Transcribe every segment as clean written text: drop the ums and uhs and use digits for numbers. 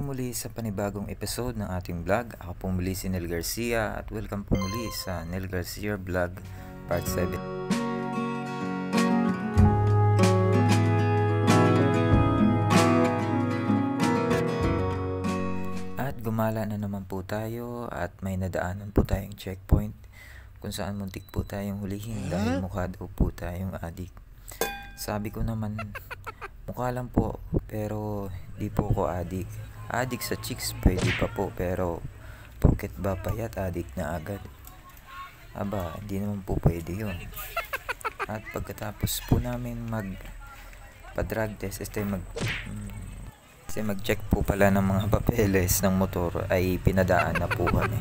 muli sa panibagong episode ng ating vlog. Ako po muli si Nel Garcia at welcome po muli sa Nel Garcia Vlog Part 7. At gumala na naman po tayo at may nadaanan po tayong checkpoint kung saan muntik po tayong hulihin dahil mukha daw po tayong adik. Sabi ko naman, mukha lang po pero di po ko adik. Adik sa chicks pwede pa po, pero porket ba payat adik na agad? Aba, di naman po pwede yun. At pagkatapos po namin mag-drug test, mag-check po pala ng mga papeles ng motor, ay pinadaan na po kami.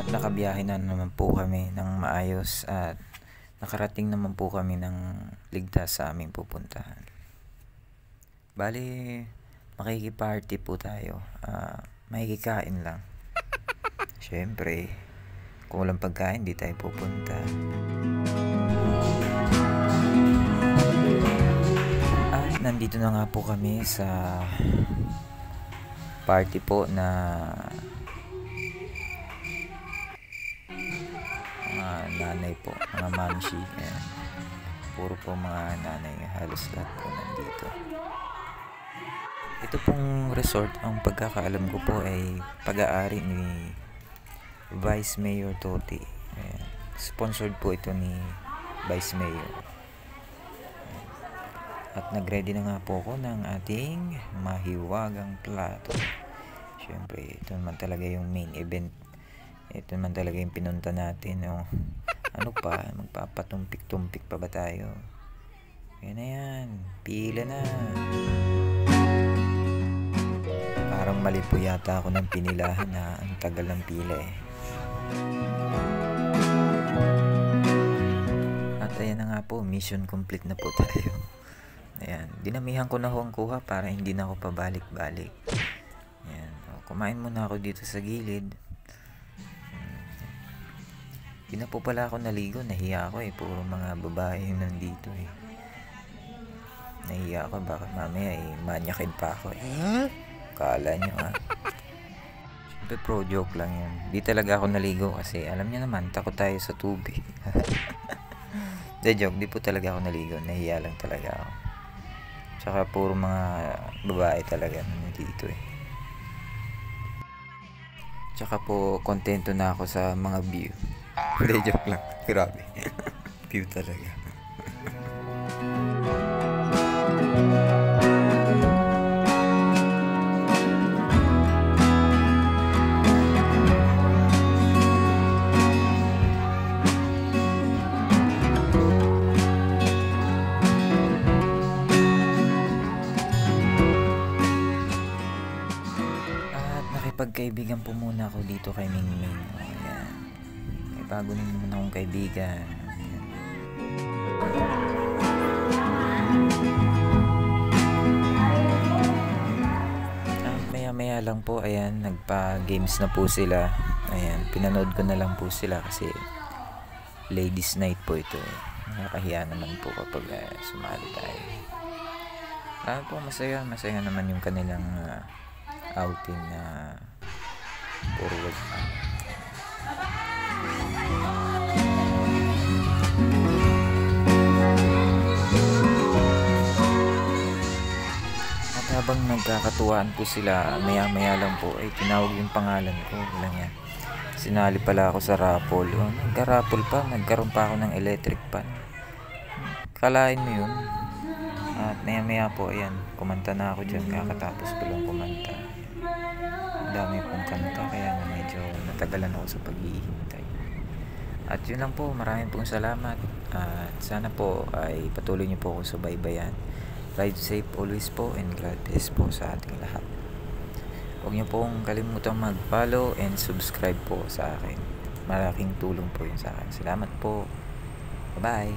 Nakabiyahe na naman po kami ng maayos at nakarating naman po kami ng ligtas sa aming pupuntahan. Bali, makikiparty po tayo. Makikikain lang. Siyempre, kung walang pagkain, di tayo pupunta. At nandito na nga po kami sa party po na nanay po, mga mamshi. Ayan. Puro po mga nanay, halos lahat po nandito. Ito pong resort, ang pagkakaalam ko po ay pag-aari ni Vice Mayor Toti. Ayan. Sponsored po ito ni Vice Mayor. Ayan. At nagready na nga po ako ng ating mahiwagang plato. Siyempre, ito naman talaga yung main event. Ito naman talaga yung pinunta natin. Ano pa, magpapatumpik-tumpik pa ba tayo? Yan na yan, pila na. Parang mali po yata ako ng pinilahan na ang tagal ng pila eh. At ayan na nga po, mission complete na po tayo. Ayan, dinamihan ko na ho ang kuha para hindi na ako pabalik-balik. Ayan, kumain muna ako dito sa gilid. Di na po pala ako naligo, nahiya ako eh, puro mga babae yung nandito eh. Nahiya ako, baka mamaya eh, manyakin pa ako eh. Kala nyo ha. Siyempre pro joke lang yun. Di talaga ako naligo kasi alam nyo naman, takot tayo sa tubig. The joke, di po talaga ako naligo, nahiya lang talaga ako. Tsaka puro mga babae talaga nandito eh. Tsaka po, kontento na ako sa mga view. Hindi, joke lang. Grabe. View talaga. At nakipagkaibigan po muna ako dito kay Mingming. Ayan. Bago naman akong kaibigan. Maya lang po, ayan, nagpa-games na po sila. Ayan, pinanood ko na lang po sila kasi ladies night po ito. Nakakahiya naman po kapag sumali tayo. Po, masaya naman yung kanilang outing na puro habang nagkakatuwaan po sila, maya lang po ay tinawag yung pangalan ko. Lang yan. Sinali pala ako sa raffle. Nagka-raffle pa, nagkaroon pa ako ng electric pan. Kalain mo yun. At maya po, ayan, kumanta na ako dyan. Kakatapos ko lang kumanta. Ang dami pong kanta, kaya medyo natagalan ako sa paghihintay. At yun lang po, maraming pong salamat. At sana po ay patuloy niyo po ako sa baybayan. Ride safe always po and God bless po sa ating lahat. Huwag niyo pong kalimutang mag-follow and subscribe po sa akin. Malaking tulong po yun sa akin. Salamat po. Bye-bye.